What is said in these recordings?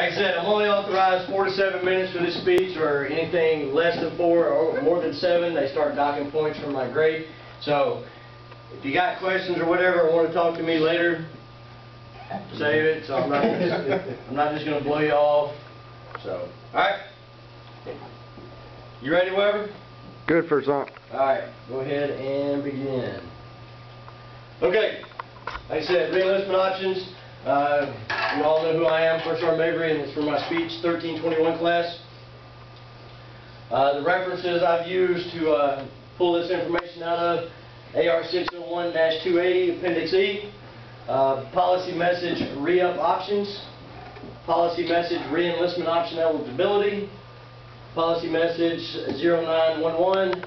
Like I said, I'm only authorized 4 to 7 minutes for this speech, or anything less than 4 or more than 7, they start docking points from my grade. So, if you got questions or whatever, or want to talk to me later, save it. So I'm not just going to blow you off. So, all right. You ready, Weber? Good for something. All right, go ahead and begin. Okay, like I said, re-enlistment options. You all know who I am, First Sergeant Mabry, and it's for my speech 1321 class. The references I've used to pull this information out of: AR 601-280, Appendix E, policy message re-up options, policy message re-enlistment option eligibility, policy message 0911,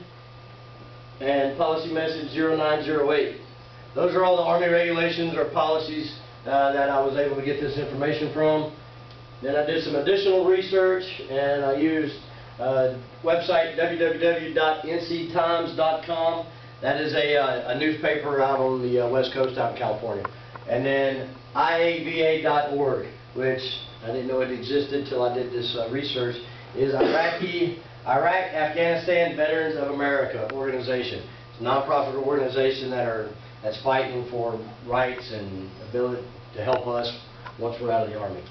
and policy message 0908. Those are all the Army regulations or policies that I was able to get this information from. Then I did some additional research, and I used website www.nctimes.com. That is a newspaper out on the West Coast out in California. And then IAVA.org, which I didn't know it existed till I did this research, is Iraq-Afghanistan Veterans of America organization. It's a nonprofit organization that's fighting for rights and ability to help us once we're out of the Army.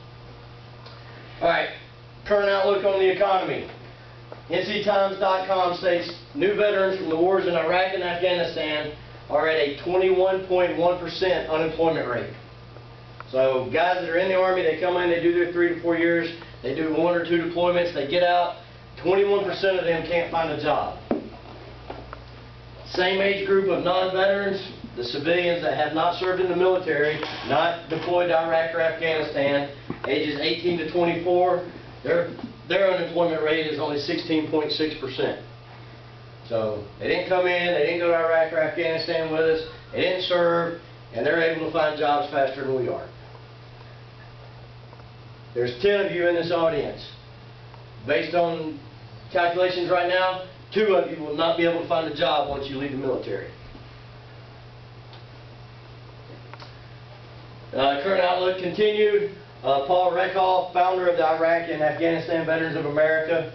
Alright, current outlook on the economy. NCTimes.com states new veterans from the wars in Iraq and Afghanistan are at a 21.1% unemployment rate. So guys that are in the Army, they come in, they do their 3 to 4 years, they do 1 or 2 deployments, they get out, 21% of them can't find a job. Same age group of non-veterans, the civilians that have not served in the military, not deployed to Iraq or Afghanistan, ages 18 to 24, their unemployment rate is only 16.6%. So they didn't come in, they didn't go to Iraq or Afghanistan with us, they didn't serve, and they're able to find jobs faster than we are. There's 10 of you in this audience. Based on calculations right now, 2 of you will not be able to find a job once you leave the military. Current outlook continued. Paul Reckhoff, founder of the Iraq and Afghanistan Veterans of America,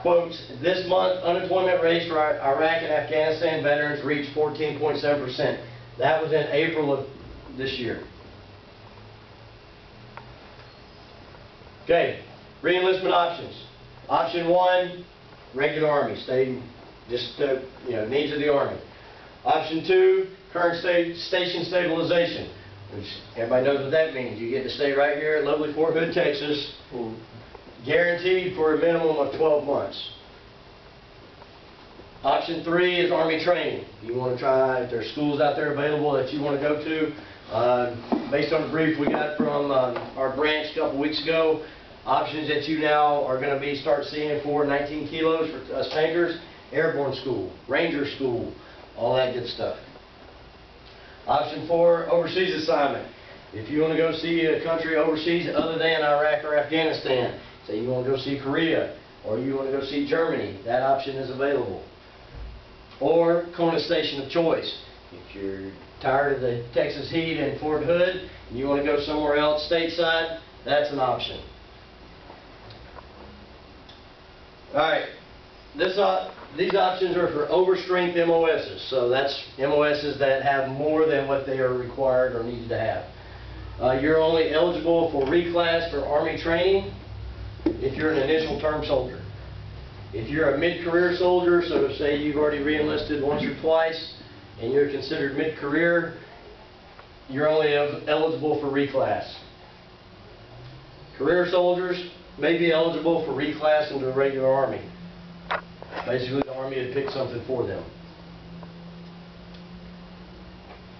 quotes, "This month, unemployment rates for Iraq and Afghanistan veterans reached 14.7%. That was in April of this year. Okay, re-enlistment options. Option 1, regular Army, stay just needs of the Army. Option 2, current station stabilization, which everybody knows what that means. You get to stay right here at lovely Fort Hood, Texas, guaranteed for a minimum of 12 months. Option 3 is Army training. You want to try, if there's schools out there available that you want to go to. Based on the brief we got from our branch a couple weeks ago, options that you now are going to start seeing for 19 kilos for us tankers: airborne school, ranger school, all that good stuff. Option 4, overseas assignment. If you want to go see a country overseas other than Iraq or Afghanistan, say you want to go see Korea or you want to go see Germany, that option is available. Or CONA station of choice. If you're tired of the Texas heat in Fort Hood and you want to go somewhere else stateside, that's an option. Alright, these options are for overstrength MOSs, so that's MOSs that have more than what they are required or needed to have. You're only eligible for reclass for Army training if you're an initial term soldier. If you're a mid-career soldier, so say you've already re-enlisted once or twice and you're considered mid-career, you're only eligible for reclass. Career soldiers may be eligible for reclass into the regular Army. Basically, the Army had picked something for them.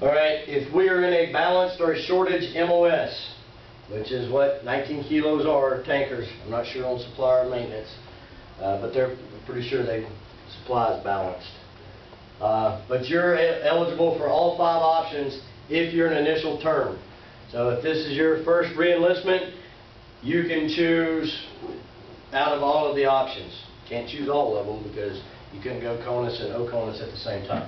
Alright, if we are in a balanced or a shortage MOS, which is what 19 kilos are tankers, I'm not sure on supply or maintenance, but they're pretty sure supply is balanced. But you're eligible for all 5 options if you're an initial term. So if this is your first re-enlistment, you can choose out of all of the options. Can't choose all of them because you couldn't go CONUS and OCONUS at the same time.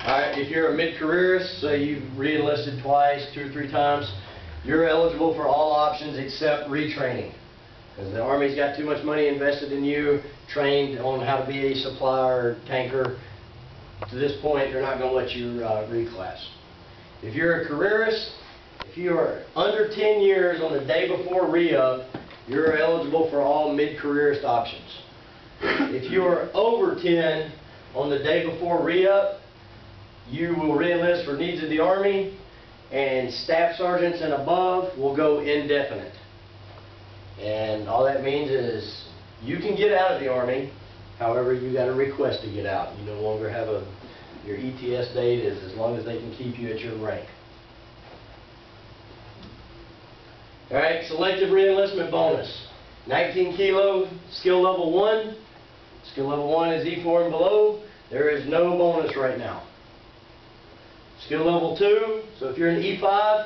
Alright, if you're a mid-careerist, say you've re-enlisted twice, 2 or 3 times, you're eligible for all options except retraining. Because the Army's got too much money invested in you, trained on how to be a supplier, tanker. To this point, they're not going to let you reclass. If you're a careerist, if you are under 10 years on the day before re-up, you're eligible for all mid-careerist options. If you are over 10 on the day before re-up, you will re-enlist for needs of the Army, and staff sergeants and above will go indefinite. And all that means is you can get out of the Army, however you got a request to get out. You no longer have your ETS date is as long as they can keep you at your rank. Alright, selective re-enlistment bonus. 19 kilo, skill level 1. Skill level 1 is E4 and below. There is no bonus right now. Skill level 2, so if you're an E5,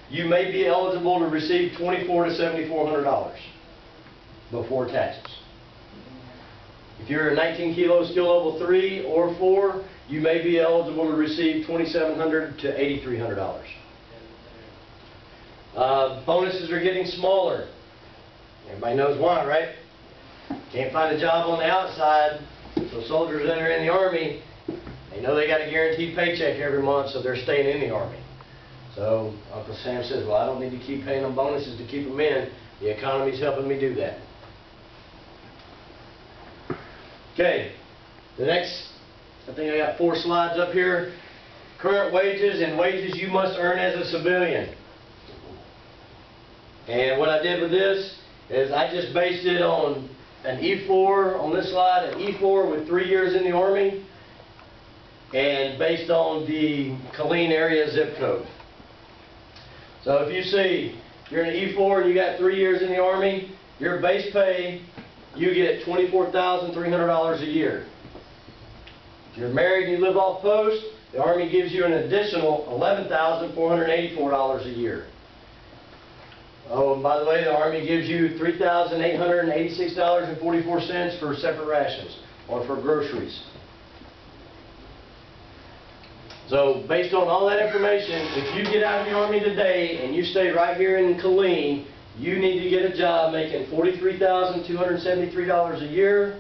you may be eligible to receive $2,400 to $7,400 before taxes. If you're a 19 kilo skill level 3 or 4, you may be eligible to receive $2,700 to $8,300. Bonuses are getting smaller. Everybody knows why, right? Can't find a job on the outside, so soldiers that are in the Army, they know they got a guaranteed paycheck every month, so they're staying in the Army. So Uncle Sam says, well, I don't need to keep paying them bonuses to keep them in. The economy's helping me do that. Okay, the next, I think I got 4 slides up here. Current wages and wages you must earn as a civilian. And what I did with this is I just based it on an E4 on this slide, an E4 with 3 years in the Army, and based on the Killeen area zip code. So if you see you're an E4 and you got 3 years in the Army, your base pay, you get $24,300 a year. If you're married and you live off post, the Army gives you an additional $11,484 a year. Oh, and by the way, the Army gives you $3,886.44 for separate rations or for groceries. So, based on all that information, if you get out of the Army today and you stay right here in Killeen, you need to get a job making $43,273 a year,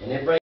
and it brings